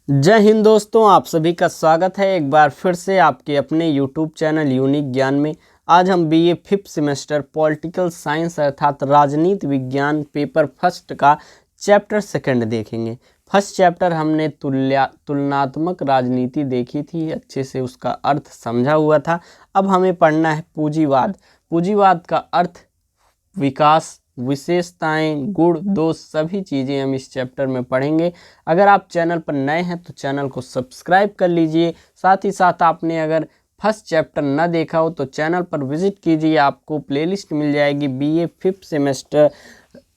जय हिंद दोस्तों, आप सभी का स्वागत है एक बार फिर से आपके अपने YouTube चैनल यूनिक ज्ञान में। आज हम BA 5th semester political science अर्थात राजनीति विज्ञान पेपर फर्स्ट का चैप्टर सेकंड देखेंगे। फर्स्ट चैप्टर हमने तुलनात्मक राजनीति देखी थी, अच्छे से उसका अर्थ समझा हुआ था। अब हमें पढ़ना है पूंजीवाद। पूंजीवाद का अर्थ, विकास, विशेषताएं, गुण, दोष, सभी चीज़ें हम इस चैप्टर में पढ़ेंगे। अगर आप चैनल पर नए हैं तो चैनल को सब्सक्राइब कर लीजिए। साथ ही साथ आपने अगर फर्स्ट चैप्टर न देखा हो तो चैनल पर विजिट कीजिए, आपको प्लेलिस्ट मिल जाएगी BA 5th semester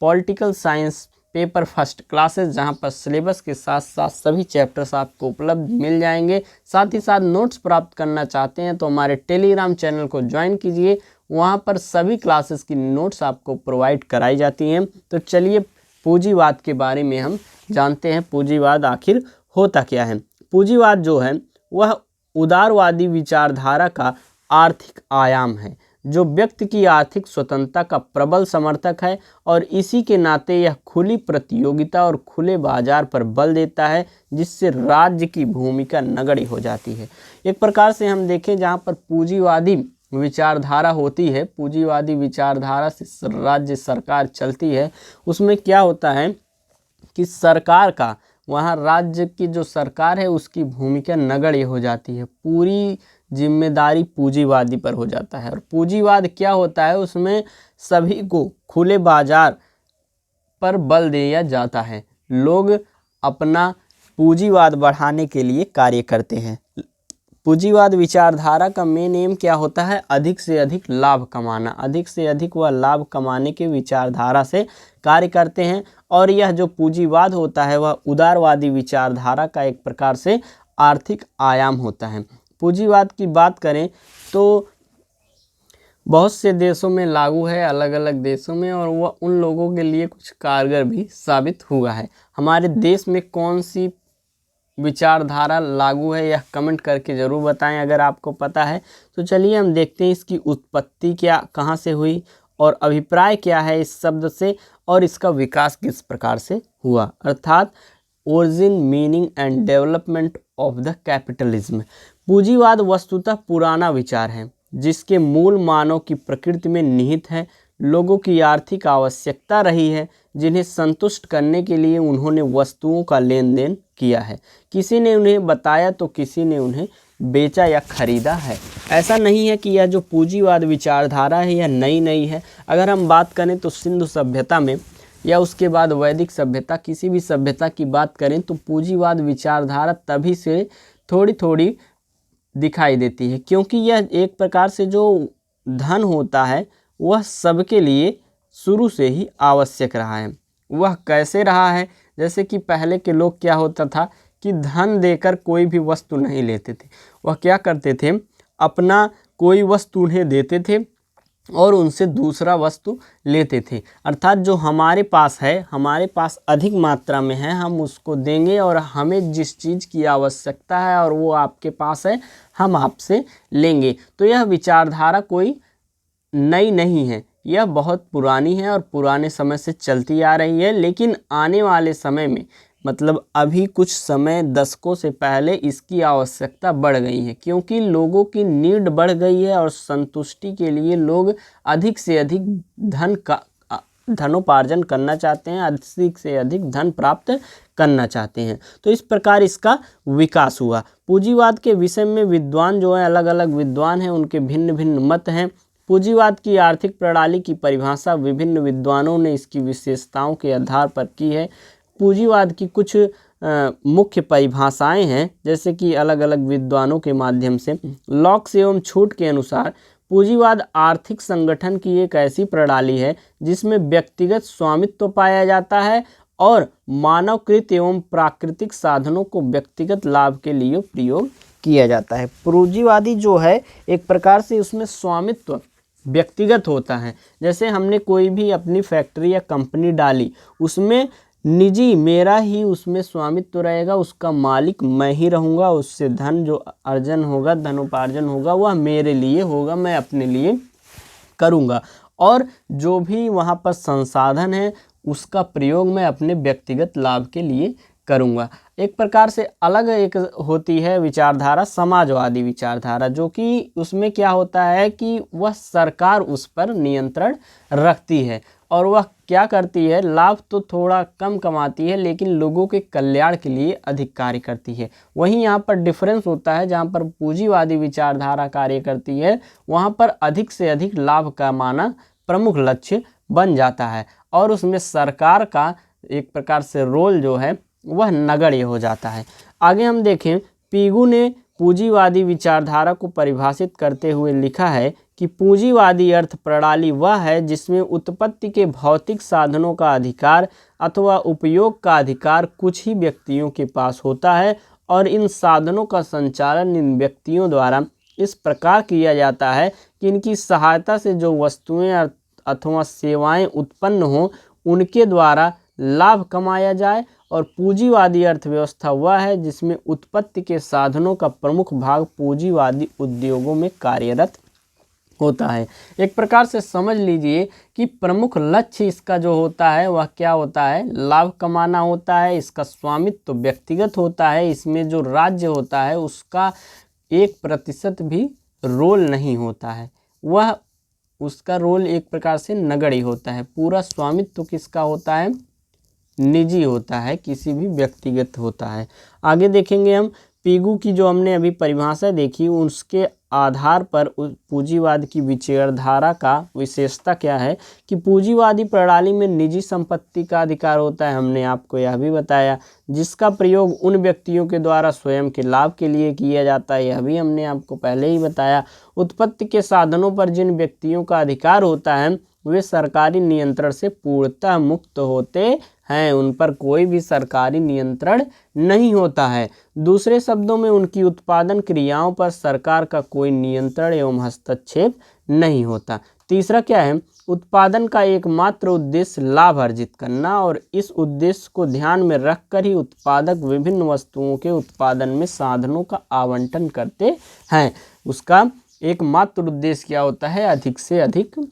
political science paper first classes, जहां पर सिलेबस के साथ साथ सभी चैप्टर्स आपको उपलब्ध मिल जाएंगे। साथ ही साथ नोट्स प्राप्त करना चाहते हैं तो हमारे टेलीग्राम चैनल को ज्वाइन कीजिए, वहां पर सभी क्लासेस की नोट्स आपको प्रोवाइड कराई जाती हैं। तो चलिए पूंजीवाद के बारे में हम जानते हैं, पूंजीवाद आखिर होता क्या है। पूंजीवाद जो है वह उदारवादी विचारधारा का आर्थिक आयाम है, जो व्यक्ति की आर्थिक स्वतंत्रता का प्रबल समर्थक है और इसी के नाते यह खुली प्रतियोगिता और खुले बाजार पर बल देता है, जिससे राज्य की भूमिका नगण्य हो जाती है। एक प्रकार से हम देखें जहाँ पर पूंजीवादी विचारधारा होती है, पूंजीवादी विचारधारा से राज्य सरकार चलती है, उसमें क्या होता है कि सरकार का, वहाँ राज्य की जो सरकार है उसकी भूमिका नगण्य हो जाती है, पूरी जिम्मेदारी पूंजीवादी पर हो जाता है। और पूंजीवाद क्या होता है, उसमें सभी को खुले बाजार पर बल दिया जाता है, लोग अपना पूंजीवाद बढ़ाने के लिए कार्य करते हैं। पूंजीवाद विचारधारा का मेन एम क्या होता है, अधिक से अधिक लाभ कमाना, अधिक से अधिक वह लाभ कमाने के विचारधारा से कार्य करते हैं। और यह जो पूंजीवाद होता है वह उदारवादी विचारधारा का एक प्रकार से आर्थिक आयाम होता है। पूंजीवाद की बात करें तो बहुत से देशों में लागू है, अलग अलग देशों में, और वह उन लोगों के लिए कुछ कारगर भी साबित हुआ है। हमारे देश में कौन सी विचारधारा लागू है यह कमेंट करके ज़रूर बताएं अगर आपको पता है। तो चलिए हम देखते हैं इसकी उत्पत्ति क्या, कहाँ से हुई, और अभिप्राय क्या है इस शब्द से, और इसका विकास किस प्रकार से हुआ, अर्थात origin, meaning and development of the capitalism. पूंजीवाद वस्तुतः पुराना विचार है, जिसके मूल मानव की प्रकृति में निहित है। लोगों की आर्थिक आवश्यकता रही है, जिन्हें संतुष्ट करने के लिए उन्होंने वस्तुओं का लेन देन किया है। किसी ने उन्हें बताया तो किसी ने उन्हें बेचा या खरीदा है। ऐसा नहीं है कि यह जो पूंजीवाद विचारधारा है यह नई है। अगर हम बात करें तो सिंधु सभ्यता में या उसके बाद वैदिक सभ्यता, किसी भी सभ्यता की बात करें तो पूंजीवाद विचारधारा तभी से थोड़ी थोड़ी दिखाई देती है, क्योंकि यह एक प्रकार से जो धन होता है वह सबके लिए शुरू से ही आवश्यक रहा है। वह कैसे रहा है, जैसे कि पहले के लोग क्या होता था कि धन देकर कोई भी वस्तु नहीं लेते थे। वह क्या करते थे, अपना कोई वस्तु उन्हें देते थे और उनसे दूसरा वस्तु लेते थे, अर्थात जो हमारे पास है, हमारे पास अधिक मात्रा में है, हम उसको देंगे, और हमें जिस चीज़ की आवश्यकता है और वो आपके पास है, हम आपसे लेंगे। तो यह विचारधारा कोई नई नहीं है, यह बहुत पुरानी है और पुराने समय से चलती आ रही है। लेकिन आने वाले समय में, मतलब अभी कुछ समय दशकों से पहले, इसकी आवश्यकता बढ़ गई है, क्योंकि लोगों की नीड बढ़ गई है और संतुष्टि के लिए लोग अधिक से अधिक धनोपार्जन करना चाहते हैं, अधिक से अधिक धन प्राप्त करना चाहते हैं। तो इस प्रकार इसका विकास हुआ। पूंजीवाद के विषय में विद्वान जो है, अलग अलग विद्वान हैं, उनके भिन्न भिन्न मत हैं। पूंजीवाद की आर्थिक प्रणाली की परिभाषा विभिन्न विद्वानों ने इसकी विशेषताओं के आधार पर की है। पूंजीवाद की कुछ मुख्य परिभाषाएं हैं, जैसे कि अलग अलग विद्वानों के माध्यम से। लॉक्स एवं छूट के अनुसार पूंजीवाद आर्थिक संगठन की एक ऐसी प्रणाली है जिसमें व्यक्तिगत स्वामित्व पाया जाता है और मानवकृत एवं प्राकृतिक साधनों को व्यक्तिगत लाभ के लिए प्रयोग किया जाता है। पूंजीवादी जो है एक प्रकार से उसमें स्वामित्व व्यक्तिगत होता है। जैसे हमने कोई भी अपनी फैक्ट्री या कंपनी डाली, उसमें निजी, मेरा ही उसमें स्वामित्व रहेगा, उसका मालिक मैं ही रहूँगा, उससे धन जो अर्जन होगा, धनोपार्जन होगा, वह मेरे लिए होगा, मैं अपने लिए करूँगा, और जो भी वहाँ पर संसाधन है उसका प्रयोग मैं अपने व्यक्तिगत लाभ के लिए करूँगा। एक प्रकार से अलग एक होती है विचारधारा समाजवादी विचारधारा, जो कि उसमें क्या होता है कि वह सरकार उस पर नियंत्रण रखती है और वह क्या करती है, लाभ तो थोड़ा कम कमाती है लेकिन लोगों के कल्याण के लिए अधिक कार्य करती है। वहीं यहाँ पर डिफरेंस होता है, जहाँ पर पूंजीवादी विचारधारा कार्य करती है वहाँ पर अधिक से अधिक लाभ कमाना प्रमुख लक्ष्य बन जाता है और उसमें सरकार का एक प्रकार से रोल जो है वह नगण्य हो जाता है। आगे हम देखें, पीगू ने पूंजीवादी विचारधारा को परिभाषित करते हुए लिखा है कि पूंजीवादी अर्थ प्रणाली वह है जिसमें उत्पत्ति के भौतिक साधनों का अधिकार अथवा उपयोग का अधिकार कुछ ही व्यक्तियों के पास होता है और इन साधनों का संचालन इन व्यक्तियों द्वारा इस प्रकार किया जाता है कि इनकी सहायता से जो वस्तुएं अथवा सेवाएं उत्पन्न हों उनके द्वारा लाभ कमाया जाए। और पूंजीवादी अर्थव्यवस्था वह है जिसमें उत्पत्ति के साधनों का प्रमुख भाग पूंजीवादी उद्योगों में कार्यरत होता है। एक प्रकार से समझ लीजिए कि प्रमुख लक्ष्य इसका जो होता है वह क्या होता है, लाभ कमाना होता है। इसका स्वामित्व तो व्यक्तिगत होता है, इसमें जो राज्य होता है उसका 1% भी रोल नहीं होता है, वह उसका रोल एक प्रकार से नगण्य होता है। पूरा स्वामित्व तो किसका होता है, निजी होता है, किसी भी व्यक्तिगत होता है। आगे देखेंगे हम, पीगू की जो हमने अभी परिभाषा देखी उसके आधार पर पूंजीवाद की विचारधारा का विशेषता क्या है कि पूंजीवादी प्रणाली में निजी संपत्ति का अधिकार होता है, हमने आपको यह भी बताया, जिसका प्रयोग उन व्यक्तियों के द्वारा स्वयं के लाभ के लिए किया जाता है, यह भी हमने आपको पहले ही बताया। उत्पत्ति के साधनों पर जिन व्यक्तियों का अधिकार होता है वे सरकारी नियंत्रण से पूर्णतः मुक्त होते हैं, उन पर कोई भी सरकारी नियंत्रण नहीं होता है। दूसरे शब्दों में उनकी उत्पादन क्रियाओं पर सरकार का कोई नियंत्रण एवं हस्तक्षेप नहीं होता। तीसरा क्या है, उत्पादन का एकमात्र उद्देश्य लाभ अर्जित करना और इस उद्देश्य को ध्यान में रखकर ही उत्पादक विभिन्न वस्तुओं के उत्पादन में साधनों का आवंटन करते हैं। उसका एकमात्र उद्देश्य क्या होता है, अधिक से अधिक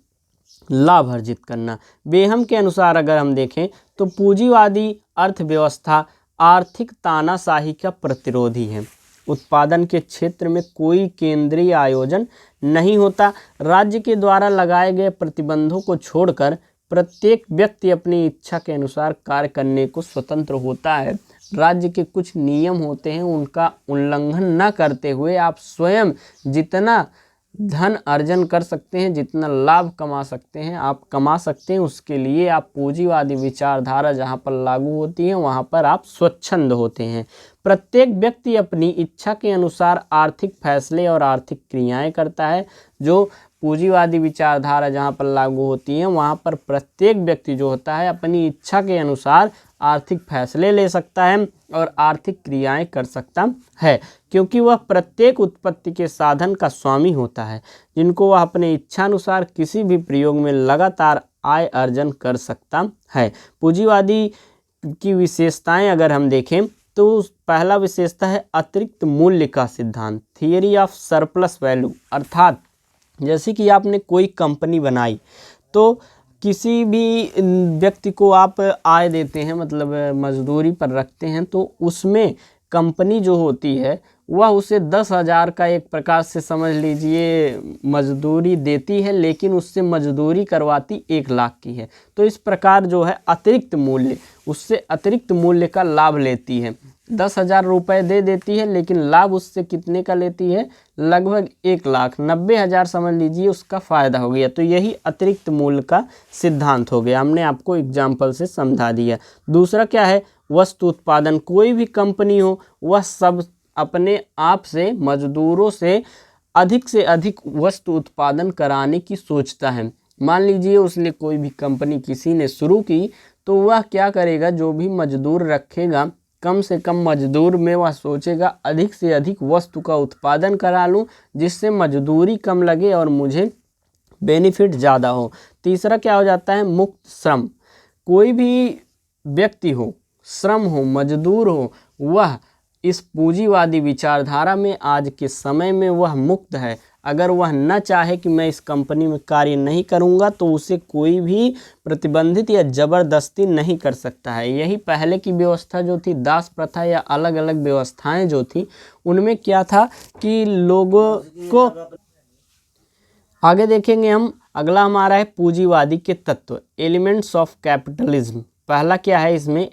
लाभ अर्जित करना। बेहम के अनुसार अगर हम देखें तो पूंजीवादी अर्थव्यवस्था आर्थिक तानाशाही का प्रतिरोधी है। उत्पादन के क्षेत्र में कोई केंद्रीय आयोजन नहीं होता। राज्य के द्वारा लगाए गए प्रतिबंधों को छोड़कर प्रत्येक व्यक्ति अपनी इच्छा के अनुसार कार्य करने को स्वतंत्र होता है। राज्य के कुछ नियम होते हैं, उनका उल्लंघन न करते हुए आप स्वयं जितना धन अर्जन कर सकते हैं, जितना लाभ कमा सकते हैं आप कमा सकते हैं। उसके लिए आप पूंजीवादी विचारधारा जहाँ पर लागू होती है वहाँ पर आप स्वच्छंद होते हैं। प्रत्येक व्यक्ति अपनी इच्छा के अनुसार आर्थिक फैसले और आर्थिक क्रियाएं करता है। जो पूंजीवादी विचारधारा जहाँ पर लागू होती है वहाँ पर प्रत्येक व्यक्ति जो होता है अपनी इच्छा के अनुसार आर्थिक फैसले ले सकता है और आर्थिक क्रियाएं कर सकता है, क्योंकि वह प्रत्येक उत्पत्ति के साधन का स्वामी होता है, जिनको वह अपने इच्छानुसार किसी भी प्रयोग में लगातार आय अर्जन कर सकता है। पूंजीवादी की विशेषताएं अगर हम देखें तो पहला विशेषता है अतिरिक्त मूल्य का सिद्धांत, थियरी ऑफ सरप्लस वैल्यू। अर्थात जैसे कि आपने कोई कंपनी बनाई तो किसी भी व्यक्ति को आप आय देते हैं, मतलब मजदूरी पर रखते हैं, तो उसमें कंपनी जो होती है वह उसे 10,000 का एक प्रकार से समझ लीजिए मजदूरी देती है, लेकिन उससे मजदूरी करवाती 1 लाख की है। तो इस प्रकार जो है अतिरिक्त मूल्य, उससे अतिरिक्त मूल्य का लाभ लेती है। 10,000 रुपये दे देती है लेकिन लाभ उससे कितने का लेती है, लगभग 1 लाख, 90,000 समझ लीजिए उसका फ़ायदा हो गया। तो यही अतिरिक्त मूल्य का सिद्धांत हो गया, हमने आपको एग्जाम्पल से समझा दिया। दूसरा क्या है, वस्तु उत्पादन। कोई भी कंपनी हो वह सब अपने आप से मजदूरों से अधिक वस्तु उत्पादन कराने की सोचता है। मान लीजिए उसने कोई भी कंपनी किसी ने शुरू की तो वह क्या करेगा, जो भी मजदूर रखेगा कम से कम मजदूर में वह सोचेगा अधिक से अधिक वस्तु का उत्पादन करा लूँ जिससे मजदूरी कम लगे और मुझे बेनिफिट ज़्यादा हो। तीसरा क्या हो जाता है, मुक्त श्रम। कोई भी व्यक्ति हो, श्रम हो, मजदूर हो, वह इस पूंजीवादी विचारधारा में आज के समय में वह मुक्त है, अगर वह न चाहे कि मैं इस कंपनी में कार्य नहीं करूंगा तो उसे कोई भी प्रतिबंधित या ज़बरदस्ती नहीं कर सकता है। यही पहले की व्यवस्था जो थी, दास प्रथा या अलग अलग व्यवस्थाएं जो थी, उनमें क्या था कि लोगों को, आगे देखेंगे हम। अगला हमारा है पूंजीवादी के तत्व, एलिमेंट्स ऑफ कैपिटलिज्म। पहला क्या है इसमें,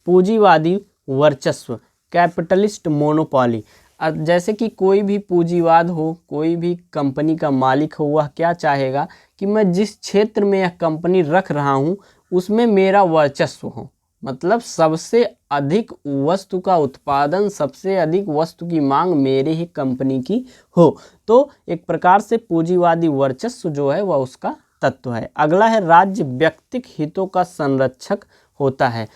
पूंजीवादी वर्चस्व, कैपिटलिस्ट मोनोपॉली। जैसे कि कोई भी पूंजीवाद हो, कोई भी कंपनी का मालिक हो, वह क्या चाहेगा कि मैं जिस क्षेत्र में यह कंपनी रख रहा हूँ उसमें मेरा वर्चस्व हो, मतलब सबसे अधिक वस्तु का उत्पादन, सबसे अधिक वस्तु की मांग मेरे ही कंपनी की हो। तो एक प्रकार से पूंजीवादी वर्चस्व जो है वह उसका तत्व है। अगला है राज्य व्यक्तिक हितों का संरक्षक होता है।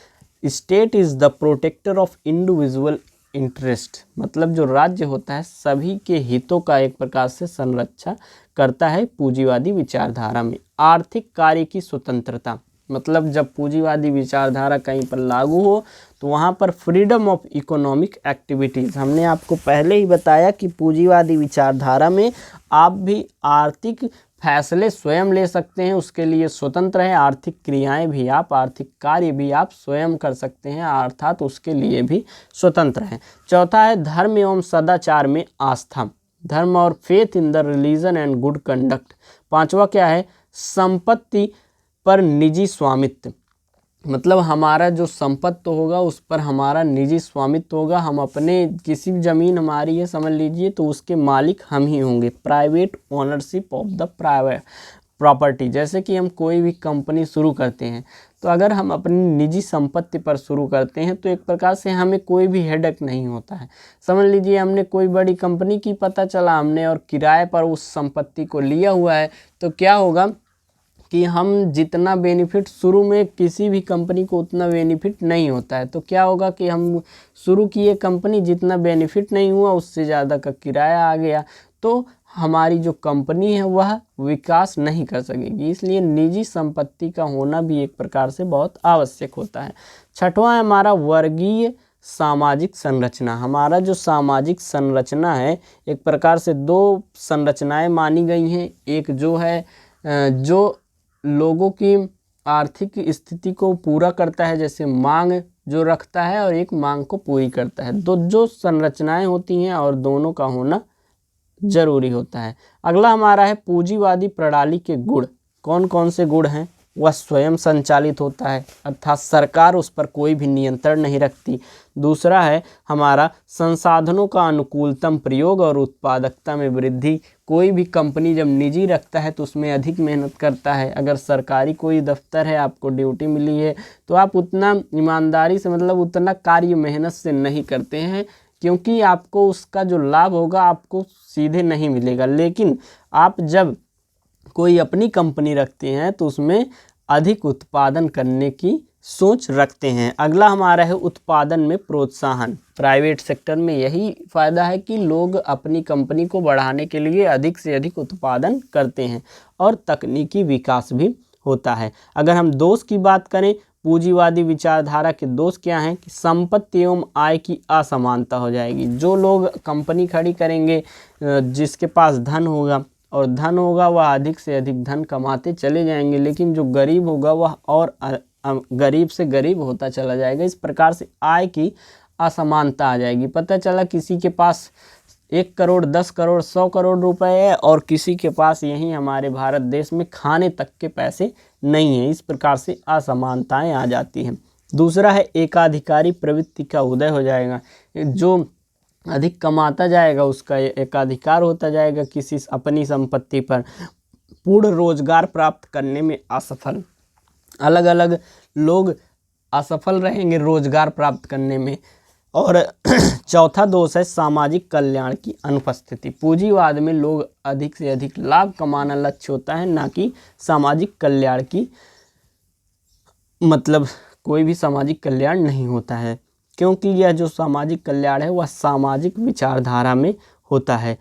State is the protector of individual interest, मतलब जो राज्य होता है सभी के हितों का एक प्रकार से संरक्षा करता है पूंजीवादी विचारधारा में। आर्थिक कार्य की स्वतंत्रता, मतलब जब पूंजीवादी विचारधारा कहीं पर लागू हो तो वहाँ पर फ्रीडम ऑफ इकोनॉमिक एक्टिविटीज़, हमने आपको पहले ही बताया कि पूंजीवादी विचारधारा में आप भी आर्थिक फैसले स्वयं ले सकते हैं, उसके लिए स्वतंत्र है। आर्थिक क्रियाएं भी आप, आर्थिक कार्य भी आप स्वयं कर सकते हैं, अर्थात उसके लिए भी स्वतंत्र है। चौथा है धर्म एवं सदाचार में आस्था, धर्म और faith in the religion and good conduct. पांचवा क्या है, संपत्ति पर निजी स्वामित्व, मतलब हमारा जो संपत्ति होगा उस पर हमारा निजी स्वामित्व होगा। हम अपने किसी भी ज़मीन हमारी है समझ लीजिए तो उसके मालिक हम ही होंगे। Private ownership of the private property, जैसे कि हम कोई भी कंपनी शुरू करते हैं तो अगर हम अपनी निजी संपत्ति पर शुरू करते हैं तो एक प्रकार से हमें कोई भी हेडेक नहीं होता है। समझ लीजिए हमने कोई बड़ी कंपनी की पता चला हमने और किराए पर उस संपत्ति को लिया हुआ है, तो क्या होगा कि हम जितना बेनिफिट शुरू में किसी भी कंपनी को उतना बेनिफिट नहीं होता है, तो क्या होगा कि हम शुरू किए कंपनी, जितना बेनिफिट नहीं हुआ उससे ज़्यादा का किराया आ गया, तो हमारी जो कंपनी है वह विकास नहीं कर सकेगी। इसलिए निजी संपत्ति का होना भी एक प्रकार से बहुत आवश्यक होता है। छठवां है हमारा वर्गीय सामाजिक संरचना। हमारा जो सामाजिक संरचना है एक प्रकार से दो संरचनाएं मानी गई हैं, एक जो है जो लोगों की आर्थिक स्थिति को पूरा करता है, जैसे मांग जो रखता है, और एक मांग को पूरी करता है। दो जो संरचनाएं होती हैं और दोनों का होना जरूरी होता है। अगला हमारा है पूंजीवादी प्रणाली के गुण। कौन कौन से गुण हैं, वह स्वयं संचालित होता है, अर्थात सरकार उस पर कोई भी नियंत्रण नहीं रखती। दूसरा है हमारा संसाधनों का अनुकूलतम प्रयोग और उत्पादकता में वृद्धि। कोई भी कंपनी जब निजी रखता है तो उसमें अधिक मेहनत करता है। अगर सरकारी कोई दफ्तर है, आपको ड्यूटी मिली है, तो आप उतना ईमानदारी से, मतलब उतना कार्य मेहनत से नहीं करते हैं, क्योंकि आपको उसका जो लाभ होगा आपको सीधे नहीं मिलेगा। लेकिन आप जब कोई अपनी कंपनी रखते हैं तो उसमें अधिक उत्पादन करने की सोच रखते हैं। अगला हमारा है उत्पादन में प्रोत्साहन। प्राइवेट सेक्टर में यही फ़ायदा है कि लोग अपनी कंपनी को बढ़ाने के लिए अधिक से अधिक उत्पादन करते हैं और तकनीकी विकास भी होता है। अगर हम दोष की बात करें, पूंजीवादी विचारधारा के दोष क्या हैं कि संपत्ति एवं आय की असमानता हो जाएगी। जो लोग कंपनी खड़ी करेंगे, जिसके पास धन होगा और धन होगा वह अधिक से अधिक धन कमाते चले जाएंगे, लेकिन जो गरीब होगा वह और गरीब से गरीब होता चला जाएगा। इस प्रकार से आय की असमानता आ जाएगी। पता चला किसी के पास 1 करोड़ 10 करोड़ 100 करोड़ रुपए है और किसी के पास यहीं हमारे भारत देश में खाने तक के पैसे नहीं हैं। इस प्रकार से असमानताएं आ जाती हैं। दूसरा है एकाधिकारी प्रवृत्ति का उदय हो जाएगा। जो अधिक कमाता जाएगा उसका एकाधिकार होता जाएगा किसी अपनी संपत्ति पर। पूर्ण रोजगार प्राप्त करने में असफल, अलग अलग लोग असफल रहेंगे रोजगार प्राप्त करने में। और चौथा दोष है सामाजिक कल्याण की अनुपस्थिति। पूंजीवाद में लोग अधिक से अधिक लाभ कमाना लक्ष्य होता है, ना कि सामाजिक कल्याण की, मतलब कोई भी सामाजिक कल्याण नहीं होता है, क्योंकि यह जो सामाजिक कल्याण है वह सामाजिक विचारधारा में होता है।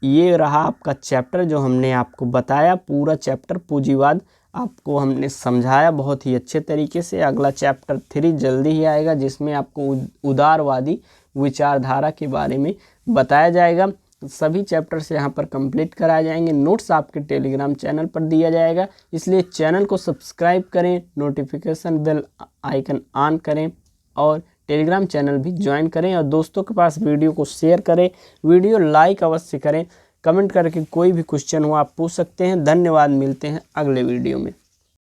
ये रहा आपका चैप्टर जो हमने आपको बताया, पूरा चैप्टर पूंजीवाद आपको हमने समझाया बहुत ही अच्छे तरीके से। अगला चैप्टर 3 जल्दी ही आएगा जिसमें आपको उदारवादी विचारधारा के बारे में बताया जाएगा। सभी चैप्टर्स यहाँ पर कंप्लीट कराए जाएंगे। नोट्स आपके टेलीग्राम चैनल पर दिया जाएगा, इसलिए चैनल को सब्सक्राइब करें, नोटिफिकेशन बेल आइकन ऑन करें और टेलीग्राम चैनल भी ज्वाइन करें और दोस्तों के पास वीडियो को शेयर करें। वीडियो लाइक अवश्य करें। कमेंट करके कोई भी क्वेश्चन हो आप पूछ सकते हैं। धन्यवाद, मिलते हैं अगले वीडियो में।